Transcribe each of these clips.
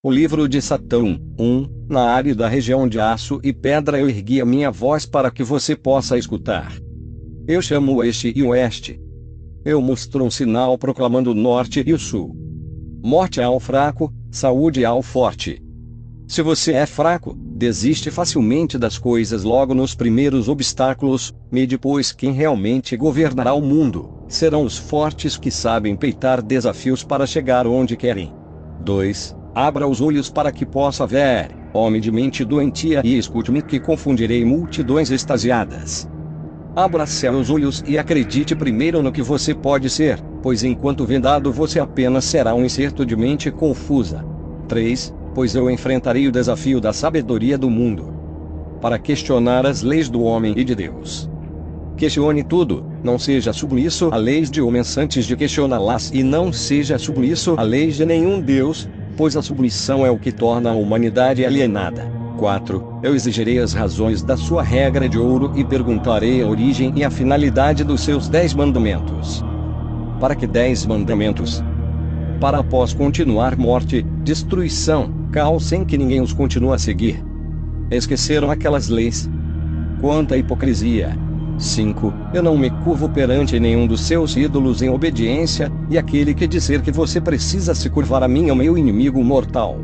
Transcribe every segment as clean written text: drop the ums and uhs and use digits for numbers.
O livro de Satã. Na árida região de aço e pedra eu ergui a minha voz para que você possa escutar. Eu chamo o este e o oeste. Eu mostro um sinal proclamando o norte e o sul. Morte ao fraco, saúde ao forte. Se você é fraco, desiste facilmente das coisas logo nos primeiros obstáculos, e depois quem realmente governará o mundo, serão os fortes que sabem peitar desafios para chegar onde querem. 2. Abra os olhos para que possa ver, homem de mente doentia, e escute-me que confundirei multidões extasiadas. Abra seus olhos e acredite primeiro no que você pode ser, pois enquanto vendado você apenas será um incerto de mente confusa. 3. Pois eu enfrentarei o desafio da sabedoria do mundo para questionar as leis do homem e de Deus. Questione tudo, não seja submisso a leis de homens antes de questioná-las, e não seja submisso a leis de nenhum Deus, pois a submissão é o que torna a humanidade alienada. 4. Eu exigirei as razões da sua regra de ouro e perguntarei a origem e a finalidade dos seus 10 mandamentos. Para que 10 mandamentos? Para após continuar morte, destruição, caos sem que ninguém os continue a seguir. Esqueceram aquelas leis? Quanta hipocrisia! 5. Eu não me curvo perante nenhum dos seus ídolos em obediência, e aquele que dizer que você precisa se curvar a mim é o meu inimigo mortal.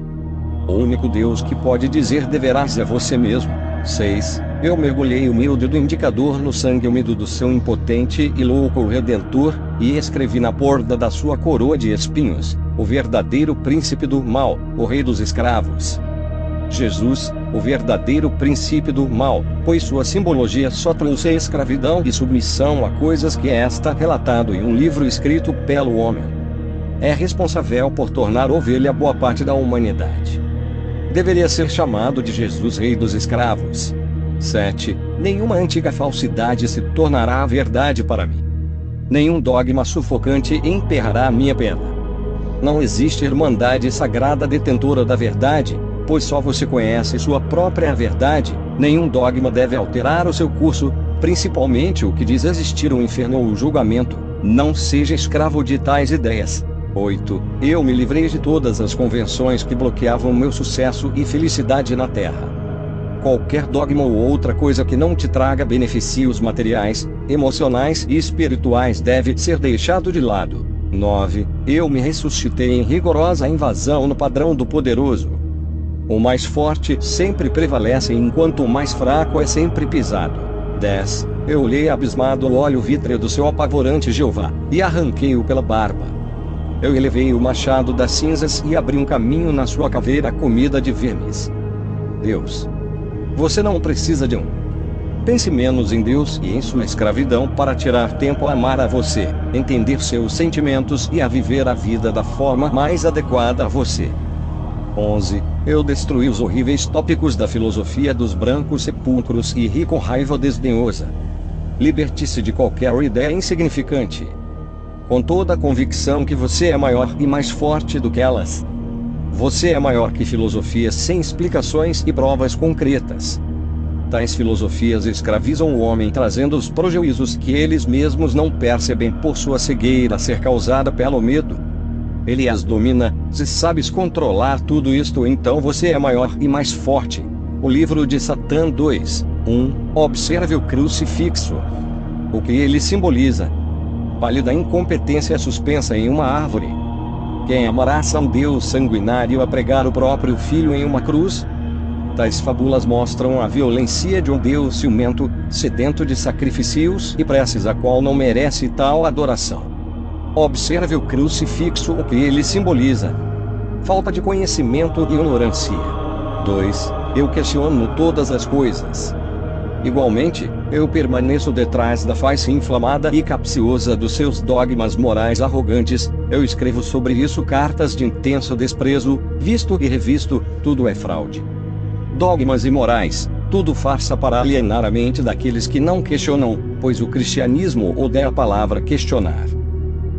O único Deus que pode dizer deverás é você mesmo. 6. Eu mergulhei o meu dedo indicador no sangue úmido do seu impotente e louco Redentor, e escrevi na borda da sua coroa de espinhos, o verdadeiro príncipe do mal, o rei dos escravos. Jesus, o verdadeiro príncipe do mal, pois sua simbologia só trouxe escravidão e submissão a coisas que está relatado em um livro escrito pelo homem. É responsável por tornar ovelha boa parte da humanidade. Deveria ser chamado de Jesus, rei dos escravos. 7. Nenhuma antiga falsidade se tornará a verdade para mim. Nenhum dogma sufocante emperrará a minha pena. Não existe irmandade sagrada detentora da verdade, pois só você conhece sua própria verdade. Nenhum dogma deve alterar o seu curso, principalmente o que diz existir um inferno ou o julgamento. Não seja escravo de tais ideias. 8. Eu me livrei de todas as convenções que bloqueavam meu sucesso e felicidade na Terra. Qualquer dogma ou outra coisa que não te traga benefícios materiais, emocionais e espirituais deve ser deixado de lado. 9. Eu me ressuscitei em rigorosa invasão no padrão do poderoso. O mais forte sempre prevalece enquanto o mais fraco é sempre pisado. 10. Eu olhei abismado o óleo vítreo do seu apavorante Jeová, e arranquei-o pela barba. Eu elevei o machado das cinzas e abri um caminho na sua caveira comida de vermes. Deus. Você não precisa de um. Pense menos em Deus e em sua escravidão para tirar tempo a amar a você, entender seus sentimentos e a viver a vida da forma mais adequada a você. 11. Eu destruí os horríveis tópicos da filosofia dos brancos sepulcros e ri com raiva desdenhosa. Liberte-se de qualquer ideia insignificante, com toda a convicção que você é maior e mais forte do que elas. Você é maior que filosofias sem explicações e provas concretas. Tais filosofias escravizam o homem, trazendo os prejuízos que eles mesmos não percebem por sua cegueira ser causada pelo medo. Ele as domina. Se sabes controlar tudo isto, então você é maior e mais forte. O livro de Satã 2. Observe o crucifixo. O que ele simboliza? Pálida incompetência suspensa em uma árvore. Quem amará um Deus sanguinário a pregar o próprio filho em uma cruz? Tais fábulas mostram a violência de um Deus ciumento, sedento de sacrifícios e preces, a qual não merece tal adoração. Observe o crucifixo, o que ele simboliza. Falta de conhecimento e ignorância. 2. Eu questiono todas as coisas. Igualmente, eu permaneço detrás da face inflamada e capciosa dos seus dogmas morais arrogantes. Eu escrevo sobre isso cartas de intenso desprezo, visto e revisto, tudo é fraude. Dogmas imorais, tudo farsa para alienar a mente daqueles que não questionam, pois o cristianismo odeia a palavra questionar.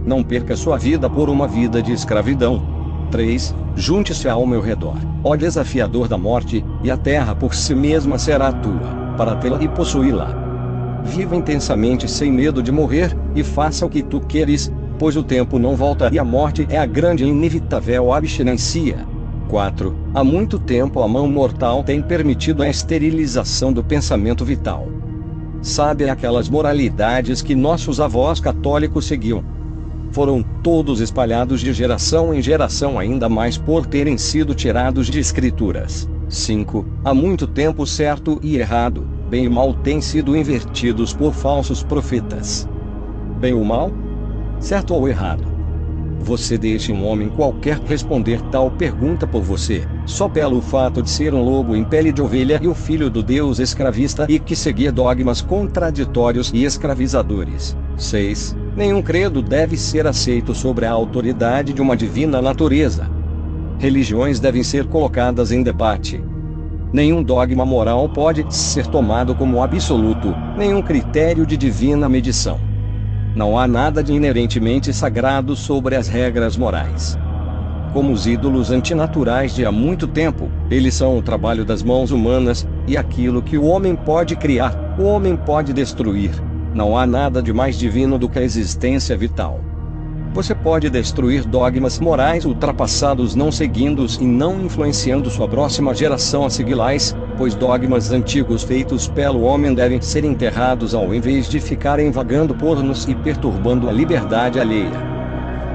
Não perca sua vida por uma vida de escravidão. 3. Junte-se ao meu redor, ó desafiador da morte, e a terra por si mesma será tua, para tê-la e possuí-la. Viva intensamente sem medo de morrer, e faça o que tu queres, pois o tempo não volta e a morte é a grande e inevitável abstinência. 4. Há muito tempo a mão mortal tem permitido a esterilização do pensamento vital. Sabe aquelas moralidades que nossos avós católicos seguiam? Foram todos espalhados de geração em geração, ainda mais por terem sido tirados de escrituras. 5. Há muito tempo certo e errado, bem e mal têm sido invertidos por falsos profetas. Bem ou mal? Certo ou errado? Você deixa um homem qualquer responder tal pergunta por você, só pelo fato de ser um lobo em pele de ovelha e o filho do Deus escravista e que seguia dogmas contraditórios e escravizadores. 6. Nenhum credo deve ser aceito sobre a autoridade de uma divina natureza. Religiões devem ser colocadas em debate. Nenhum dogma moral pode ser tomado como absoluto, nenhum critério de divina medição. Não há nada de inerentemente sagrado sobre as regras morais. Como os ídolos antinaturais de há muito tempo, eles são o trabalho das mãos humanas, e aquilo que o homem pode criar, o homem pode destruir. Não há nada de mais divino do que a existência vital. Você pode destruir dogmas morais ultrapassados não seguindo-os e não influenciando sua próxima geração a segui-las, pois dogmas antigos feitos pelo homem devem ser enterrados ao invés de ficarem vagando por-nos e perturbando a liberdade alheia.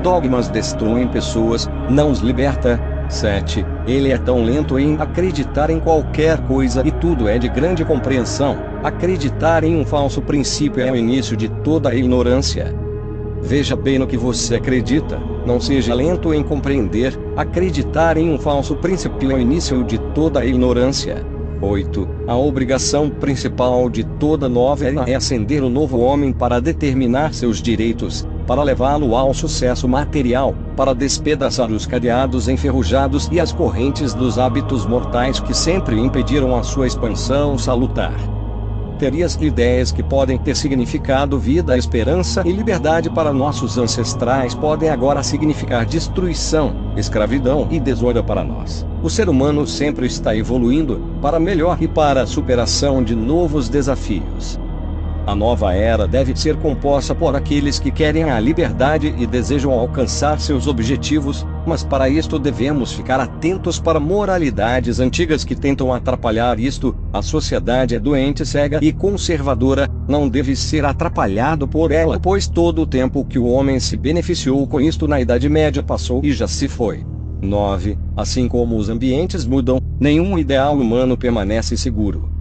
Dogmas destruem pessoas, não os liberta. 7. Ele é tão lento em acreditar em qualquer coisa e tudo é de grande compreensão. Acreditar em um falso princípio é o início de toda a ignorância. Veja bem no que você acredita, não seja lento em compreender. Acreditar em um falso princípio é o início de toda a ignorância. 8. A obrigação principal de toda nova era é acender o novo homem para determinar seus direitos, para levá-lo ao sucesso material, para despedaçar os cadeados enferrujados e as correntes dos hábitos mortais que sempre impediram a sua expansão salutar. Teorias e ideias que podem ter significado vida, esperança e liberdade para nossos ancestrais podem agora significar destruição, escravidão e desordem para nós. O ser humano sempre está evoluindo, para melhor e para a superação de novos desafios. A nova era deve ser composta por aqueles que querem a liberdade e desejam alcançar seus objetivos, mas para isto devemos ficar atentos para moralidades antigas que tentam atrapalhar isto. A sociedade é doente, cega e conservadora, não deve ser atrapalhado por ela, pois todo o tempo que o homem se beneficiou com isto na Idade Média passou e já se foi. 9. Assim como os ambientes mudam, nenhum ideal humano permanece seguro.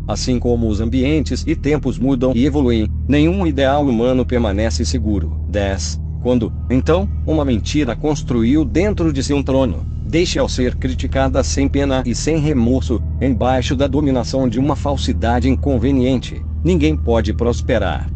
Assim como os ambientes e tempos mudam e evoluem, nenhum ideal humano permanece seguro. 10. Quando, então, uma mentira construiu dentro de si um trono, deixe-a ser criticada sem pena e sem remorso, embaixo da dominação de uma falsidade inconveniente, ninguém pode prosperar.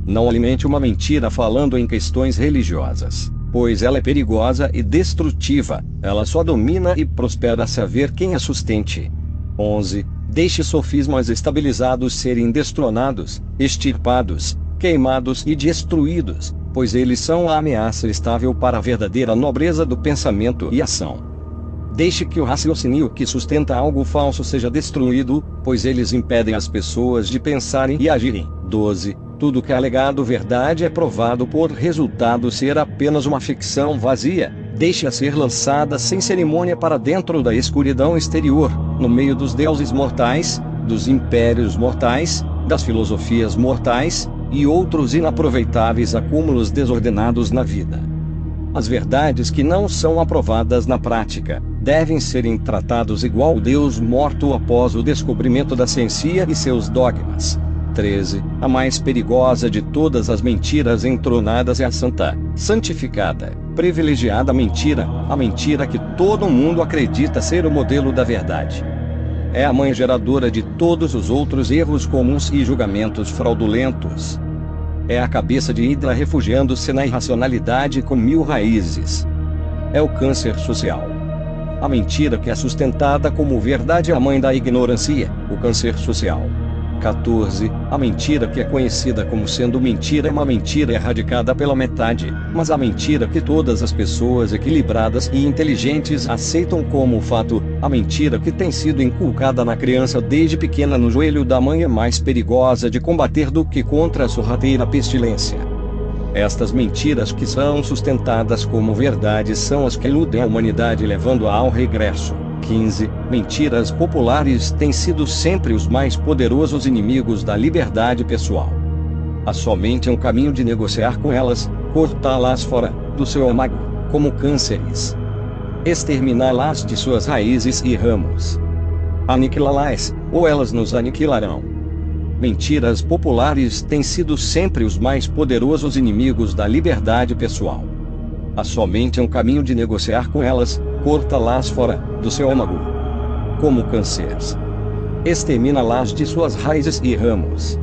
Não alimente uma mentira falando em questões religiosas, pois ela é perigosa e destrutiva, ela só domina e prospera se haver quem a sustente. 11. Deixe sofismas estabilizados serem destronados, extirpados, queimados e destruídos, pois eles são a ameaça estável para a verdadeira nobreza do pensamento e ação. Deixe que o raciocínio que sustenta algo falso seja destruído, pois eles impedem as pessoas de pensarem e agirem. 12. Tudo que é alegado verdade é provado por resultado ser apenas uma ficção vazia. Deixe-a ser lançada sem cerimônia para dentro da escuridão exterior, no meio dos deuses mortais, dos impérios mortais, das filosofias mortais, e outros inaproveitáveis acúmulos desordenados na vida. As verdades que não são aprovadas na prática, devem serem tratados igual o Deus morto após o descobrimento da ciência e seus dogmas. 13. A mais perigosa de todas as mentiras entronadas é a santa, santificada, privilegiada mentira, a mentira que todo mundo acredita ser o modelo da verdade. É a mãe geradora de todos os outros erros comuns e julgamentos fraudulentos. É a cabeça de Hidra refugiando-se na irracionalidade com 1000 raízes. É o câncer social. A mentira que é sustentada como verdade é a mãe da ignorância, o câncer social. 14. A mentira que é conhecida como sendo mentira é uma mentira erradicada pela metade, mas a mentira que todas as pessoas equilibradas e inteligentes aceitam como fato, a mentira que tem sido inculcada na criança desde pequena no joelho da mãe é mais perigosa de combater do que contra a sorrateira pestilência. Estas mentiras que são sustentadas como verdades são as que iludem a humanidade levando-a ao regresso. 15. Mentiras populares têm sido sempre os mais poderosos inimigos da liberdade pessoal. Há somente um caminho de negociar com elas, cortá-las fora do seu âmago, como cânceres. Exterminá-las de suas raízes e ramos. Aniquilá-las, ou elas nos aniquilarão. Mentiras populares têm sido sempre os mais poderosos inimigos da liberdade pessoal. Há somente um caminho de negociar com elas, cortá-las fora do seu âmago, como cânceres. Extermina-las de suas raízes e ramos.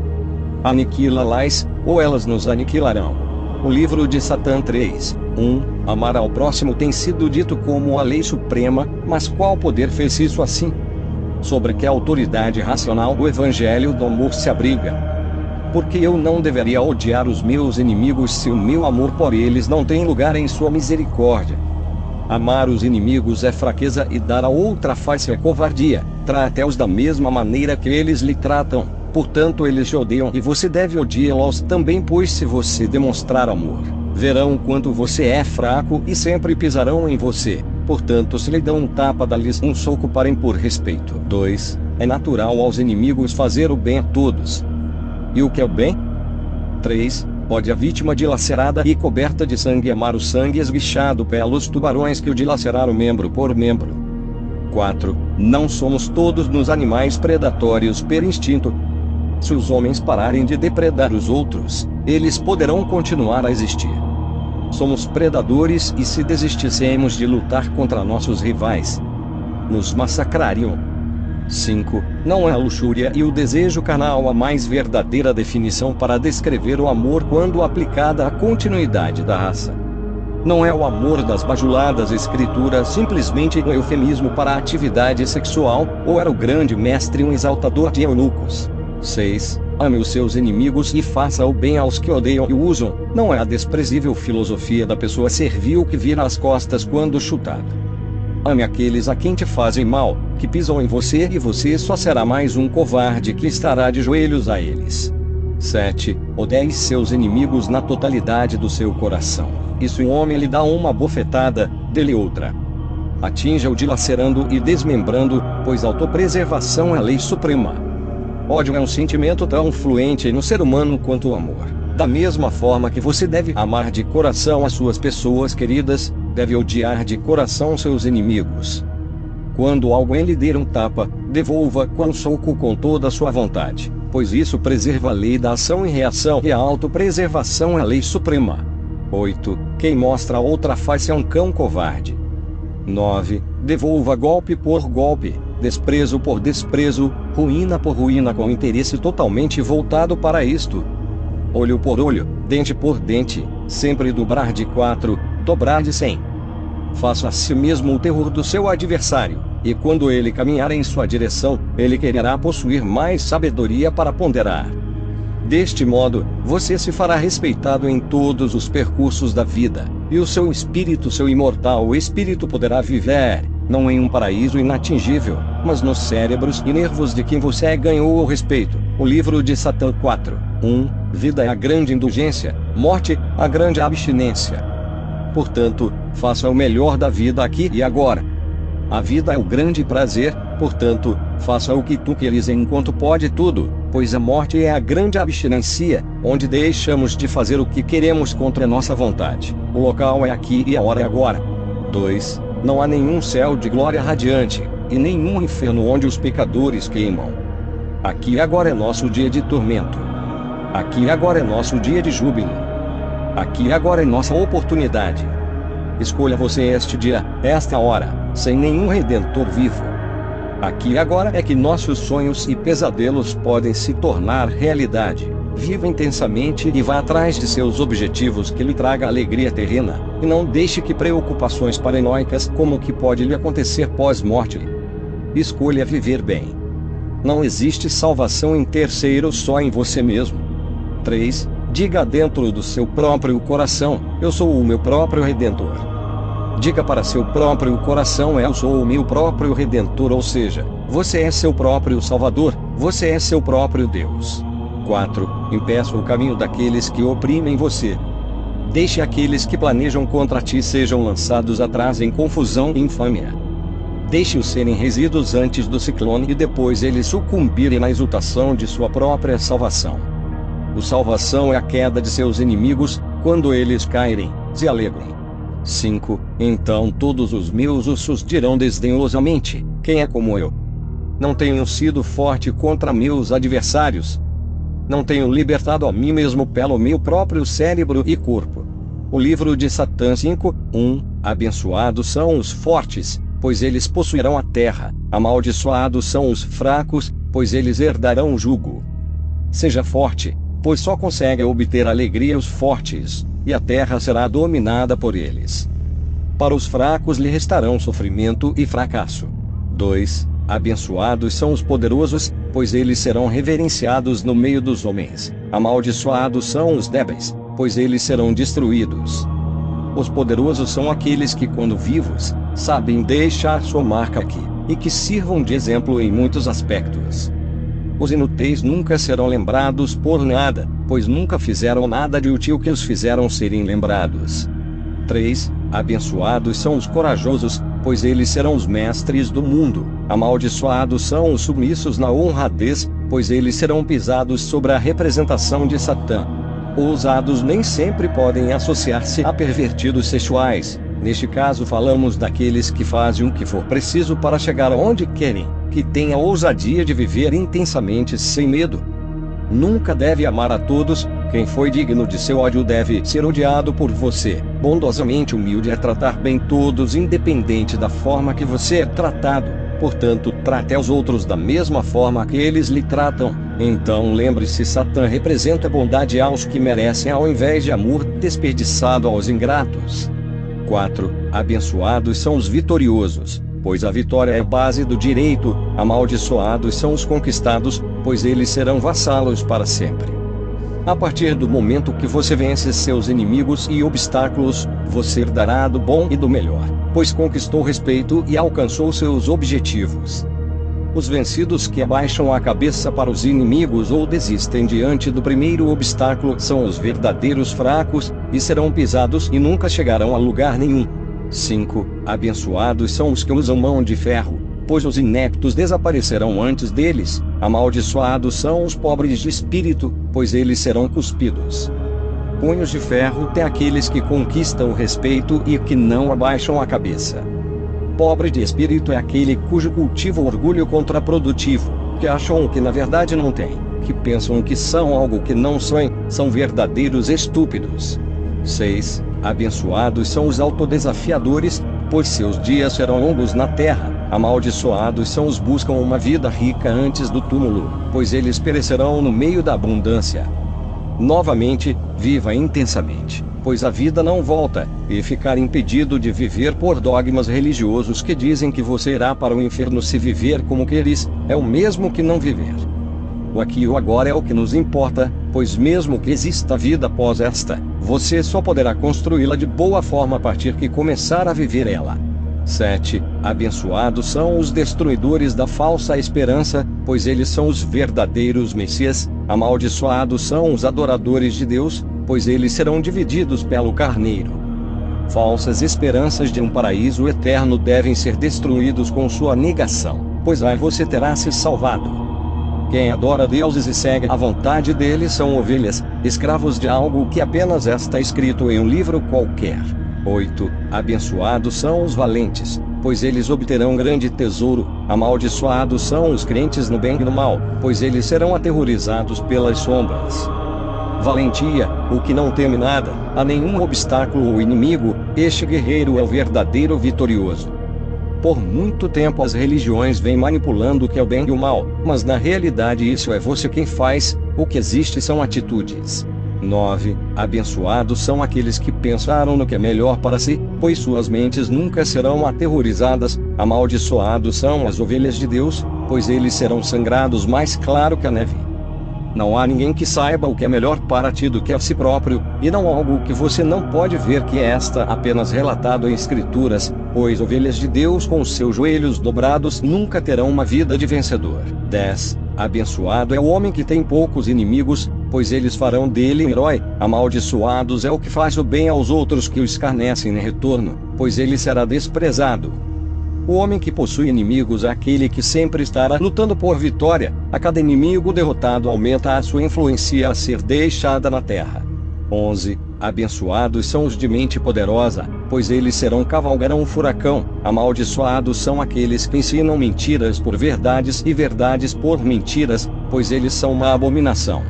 Aniquila-las, ou elas nos aniquilarão. O livro de Satã 3:1. Amar ao próximo tem sido dito como a lei suprema, mas qual poder fez isso assim? Sobre que autoridade racional o evangelho do amor se abriga? Porque eu não deveria odiar os meus inimigos se o meu amor por eles não tem lugar em sua misericórdia. Amar os inimigos é fraqueza e dar a outra face é covardia. Trate-os da mesma maneira que eles lhe tratam, portanto eles te odeiam e você deve odiá-los também, pois se você demonstrar amor, verão quanto você é fraco e sempre pisarão em você. Portanto, se lhe dão um tapa, dá-lhes um soco para impor respeito. 2. É natural aos inimigos fazer o bem a todos. E o que é o bem? 3. Pode a vítima dilacerada e coberta de sangue amar o sangue esguichado pelos tubarões que o dilaceraram membro por membro. 4. Não somos todos nos animais predatórios por instinto. Se os homens pararem de depredar os outros, eles poderão continuar a existir. Somos predadores e se desistíssemos de lutar contra nossos rivais, nos massacrariam. 5. Não é a luxúria e o desejo carnal a mais verdadeira definição para descrever o amor quando aplicada à continuidade da raça. Não é o amor das bajuladas escrituras simplesmente um eufemismo para a atividade sexual, ou era o grande mestre um exaltador de eunucos? 6. Ame os seus inimigos e faça o bem aos que odeiam e o usam. Não é a desprezível filosofia da pessoa servil que vira as costas quando chutada. Ame aqueles a quem te fazem mal, que pisam em você e você só será mais um covarde que estará de joelhos a eles. 7. Odeie seus inimigos na totalidade do seu coração. E se um homem lhe dá uma bofetada, dê-lhe outra. Atinja-o dilacerando e desmembrando, pois autopreservação é a lei suprema. Ódio é um sentimento tão fluente no ser humano quanto o amor. Da mesma forma que você deve amar de coração as suas pessoas queridas, deve odiar de coração seus inimigos. Quando alguém lhe der um tapa, devolva com um soco com toda a sua vontade, pois isso preserva a lei da ação e reação e a autopreservação é a lei suprema. 8. Quem mostra a outra face é um cão covarde. 9. Devolva golpe por golpe, desprezo por desprezo, ruína por ruína com interesse totalmente voltado para isto. Olho por olho, dente por dente, sempre dobrar de 4, dobrar de 100. Faça a si mesmo o terror do seu adversário, e quando ele caminhar em sua direção, ele quererá possuir mais sabedoria para ponderar. Deste modo, você se fará respeitado em todos os percursos da vida, e o seu espírito, seu imortal espírito poderá viver, não em um paraíso inatingível, mas nos cérebros e nervos de quem você ganhou o respeito. O livro de Satã 4:1. Vida é a grande indulgência, morte, a grande abstinência. Portanto, faça o melhor da vida aqui e agora. A vida é o grande prazer, portanto, faça o que tu queres enquanto pode tudo, pois a morte é a grande abstinência, onde deixamos de fazer o que queremos contra nossa vontade. O local é aqui e a hora é agora. 2. Não há nenhum céu de glória radiante, e nenhum inferno onde os pecadores queimam. Aqui e agora é nosso dia de tormento. Aqui e agora é nosso dia de júbilo. Aqui e agora é nossa oportunidade. Escolha você este dia, esta hora, sem nenhum redentor vivo. Aqui e agora é que nossos sonhos e pesadelos podem se tornar realidade. Viva intensamente e vá atrás de seus objetivos que lhe traga alegria terrena, e não deixe que preocupações paranoicas como o que pode lhe acontecer pós-morte. Escolha viver bem. Não existe salvação em terceiro, só em você mesmo. 3. Diga dentro do seu próprio coração, eu sou o meu próprio Redentor. Diga para seu próprio coração, eu sou o meu próprio Redentor, ou seja, você é seu próprio Salvador, você é seu próprio Deus. 4. Impeça o caminho daqueles que oprimem você. Deixe aqueles que planejam contra ti sejam lançados atrás em confusão e infâmia. Deixe-os serem resíduos antes do ciclone e depois eles sucumbirem na exultação de sua própria salvação. A salvação é a queda de seus inimigos, quando eles caírem, se alegrem. 5. Então todos os meus ossos dirão desdenhosamente: quem é como eu? Não tenho sido forte contra meus adversários. Não tenho libertado a mim mesmo pelo meu próprio cérebro e corpo. O livro de Satã 5:1. Abençoados são os fortes, pois eles possuirão a terra. Amaldiçoados são os fracos, pois eles herdarão o jugo. Seja forte, pois só consegue obter alegria os fortes, e a terra será dominada por eles. Para os fracos lhe restarão sofrimento e fracasso. 2. Abençoados são os poderosos, pois eles serão reverenciados no meio dos homens. Amaldiçoados são os débeis, pois eles serão destruídos. Os poderosos são aqueles que, quando vivos, sabem deixar sua marca aqui, e que sirvam de exemplo em muitos aspectos. Os inúteis nunca serão lembrados por nada, pois nunca fizeram nada de útil que os fizeram serem lembrados. 3. Abençoados são os corajosos, pois eles serão os mestres do mundo. Amaldiçoados são os submissos na honradez, pois eles serão pisados sobre a representação de Satã. Ousados nem sempre podem associar-se a pervertidos sexuais. Neste caso falamos daqueles que fazem o que for preciso para chegar onde querem, que têm a ousadia de viver intensamente sem medo. Nunca deve amar a todos. Quem foi digno de seu ódio deve ser odiado por você. Bondosamente humilde é tratar bem todos independente da forma que você é tratado. Portanto, trate aos outros da mesma forma que eles lhe tratam. Então lembre-se, Satã representa a bondade aos que merecem ao invés de amor desperdiçado aos ingratos. 4. Abençoados são os vitoriosos, pois a vitória é a base do direito. Amaldiçoados são os conquistados, pois eles serão vassalos para sempre. A partir do momento que você vence seus inimigos e obstáculos, você herdará do bom e do melhor, pois conquistou respeito e alcançou seus objetivos. Os vencidos que abaixam a cabeça para os inimigos ou desistem diante do primeiro obstáculo são os verdadeiros fracos, e serão pisados e nunca chegarão a lugar nenhum. 5. Abençoados são os que usam mão de ferro, pois os ineptos desaparecerão antes deles. Amaldiçoados são os pobres de espírito, pois eles serão cuspidos. Punhos de ferro têm aqueles que conquistam o respeito e que não abaixam a cabeça. Pobre de espírito é aquele cujo cultivo orgulho contraprodutivo, que acham o que na verdade não têm, que pensam que são algo que não são verdadeiros estúpidos. 6. Abençoados são os autodesafiadores, pois seus dias serão longos na terra. Amaldiçoados são os que buscam uma vida rica antes do túmulo, pois eles perecerão no meio da abundância. Novamente, viva intensamente, pois a vida não volta, e ficar impedido de viver por dogmas religiosos que dizem que você irá para o inferno se viver como queres, é o mesmo que não viver. O aqui e o agora é o que nos importa, pois mesmo que exista vida após esta, você só poderá construí-la de boa forma a partir que começar a viver ela. 7. Abençoados são os destruidores da falsa esperança, pois eles são os verdadeiros Messias. Amaldiçoados são os adoradores de Deus, pois eles serão divididos pelo Carneiro. Falsas esperanças de um paraíso eterno devem ser destruídos com sua negação, pois aí você terá se salvado. Quem adora deuses e segue a vontade deles são ovelhas, escravos de algo que apenas está escrito em um livro qualquer. 8. Abençoados são os valentes, pois eles obterão grande tesouro. Amaldiçoados são os crentes no bem e no mal, pois eles serão aterrorizados pelas sombras. Valentia, o que não teme nada, a nenhum obstáculo ou inimigo, este guerreiro é o verdadeiro vitorioso. Por muito tempo as religiões vêm manipulando o que é o bem e o mal, mas na realidade isso é você quem faz, o que existe são atitudes. 9. Abençoados são aqueles que pensaram no que é melhor para si, pois suas mentes nunca serão aterrorizadas. Amaldiçoados são as ovelhas de Deus, pois eles serão sangrados mais claro que a neve. Não há ninguém que saiba o que é melhor para ti do que a si próprio, e não há algo que você não pode ver que é apenas relatado em escrituras, pois ovelhas de Deus com os seus joelhos dobrados nunca terão uma vida de vencedor. 10. Abençoado é o homem que tem poucos inimigos, pois eles farão dele um herói. Amaldiçoados é o que faz o bem aos outros que o escarnecem em retorno, pois ele será desprezado. O homem que possui inimigos é aquele que sempre estará lutando por vitória. A cada inimigo derrotado aumenta a sua influência a ser deixada na terra. 11. Abençoados são os de mente poderosa, pois eles cavalgarão um furacão. Amaldiçoados são aqueles que ensinam mentiras por verdades e verdades por mentiras, pois eles são uma abominação.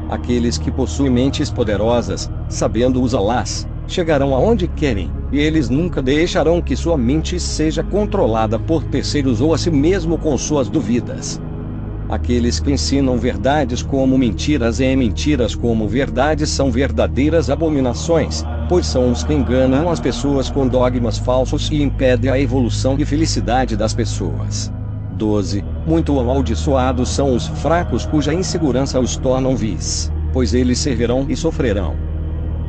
Aqueles que possuem mentes poderosas, sabendo usá-las, chegarão aonde querem, e eles nunca deixarão que sua mente seja controlada por terceiros ou a si mesmo com suas dúvidas. Aqueles que ensinam verdades como mentiras e mentiras como verdades são verdadeiras abominações, pois são os que enganam as pessoas com dogmas falsos e impedem a evolução e felicidade das pessoas. 12. Muito amaldiçoados são os fracos cuja insegurança os tornam vis, pois eles servirão e sofrerão.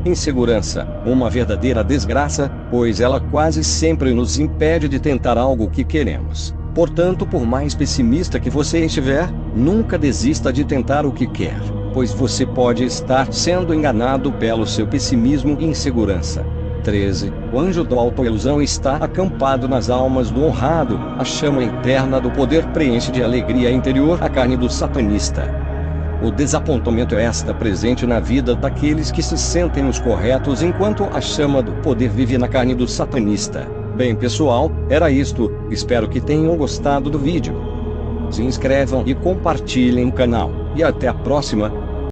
Insegurança, uma verdadeira desgraça, pois ela quase sempre nos impede de tentar algo que queremos. Portanto, por mais pessimista que você estiver, nunca desista de tentar o que quer, pois você pode estar sendo enganado pelo seu pessimismo e insegurança. 13. O anjo da autoilusão está acampado nas almas do honrado. A chama interna do poder preenche de alegria interior a carne do satanista. O desapontamento está presente na vida daqueles que se sentem os corretos, enquanto a chama do poder vive na carne do satanista. Bem, pessoal, era isto. Espero que tenham gostado do vídeo. Se inscrevam e compartilhem o canal. E até a próxima.